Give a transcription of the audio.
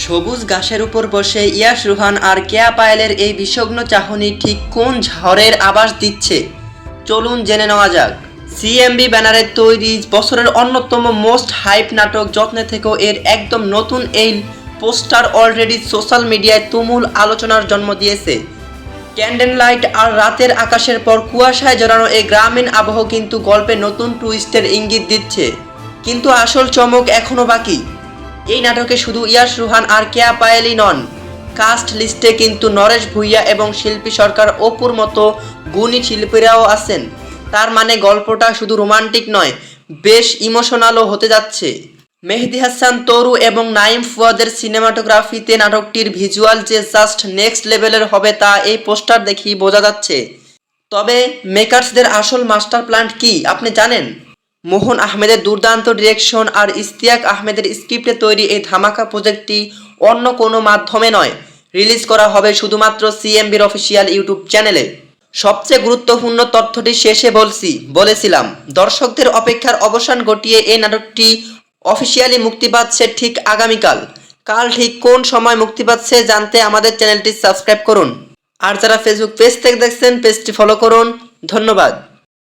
সবুজ ঘাসের উপর বসে ইয়াশ রুহান আর কেয়া পায়েলের এই বিষগ্ন চাহনি ঠিক কোন ঝড়ের আভাস দিচ্ছে, চলুন জেনে নেওয়া যাক। সিএমবি ব্যানারে তৈরি বছরের অন্যতম মোস্ট হাইপ নাটক যত্নে থেকেও এর একদম নতুন এই পোস্টার অলরেডি সোশ্যাল মিডিয়ায় তুমুল আলোচনার জন্ম দিয়েছে। ক্যান্ডেল লাইট আর রাতের আকাশের পর কুয়াশায় জড়ানো এই গ্রামীণ আবহ কিন্তু গল্পে নতুন টুইস্টের ইঙ্গিত দিচ্ছে, কিন্তু আসল চমক এখনও বাকি। এই নাটকে শুধু ইয়াশ রুহান আর কেয়া পায়েলই নন, কাস্ট লিস্টে কিন্তু নরেশ ভূঁইয়া এবং শিল্পী সরকার অপুর মতো গুণী শিল্পীরাও আছেন। তার মানে গল্পটা শুধু রোমান্টিক নয়, বেশ ইমোশনালও হতে যাচ্ছে। মেহেদী হাসান তরু এবং নাইম ফুয়াদের সিনেমাটোগ্রাফিতে নাটকটির ভিজুয়াল যে জাস্ট নেক্সট লেভেলের হবে তা এই পোস্টার দেখেই বোঝা যাচ্ছে। তবে মেকার্সদের আসল মাস্টার প্ল্যান কি আপনি জানেন? মোহন আহমেদের দুর্দান্ত ডিরেকশন আর ইশতিয়াক আহমেদের স্ক্রিপ্টে তৈরি এই ধামাকা প্রজেক্টটি অন্য কোনো মাধ্যমে নয়, রিলিজ করা হবে শুধুমাত্র সিএমবির অফিসিয়াল ইউটিউব চ্যানেলে। সবচেয়ে গুরুত্বপূর্ণ তথ্যটি শেষে বলেছিলাম, দর্শকদের অপেক্ষার অবসান ঘটিয়ে এই নাটকটি অফিসিয়ালি মুক্তি পাচ্ছে ঠিক আগামীকাল। কাল ঠিক কোন সময় মুক্তি পাচ্ছে জানতে আমাদের চ্যানেলটি সাবস্ক্রাইব করুন। আর যারা ফেসবুক পেজ থেকে দেখছেন, পেজটি ফলো করুন। ধন্যবাদ।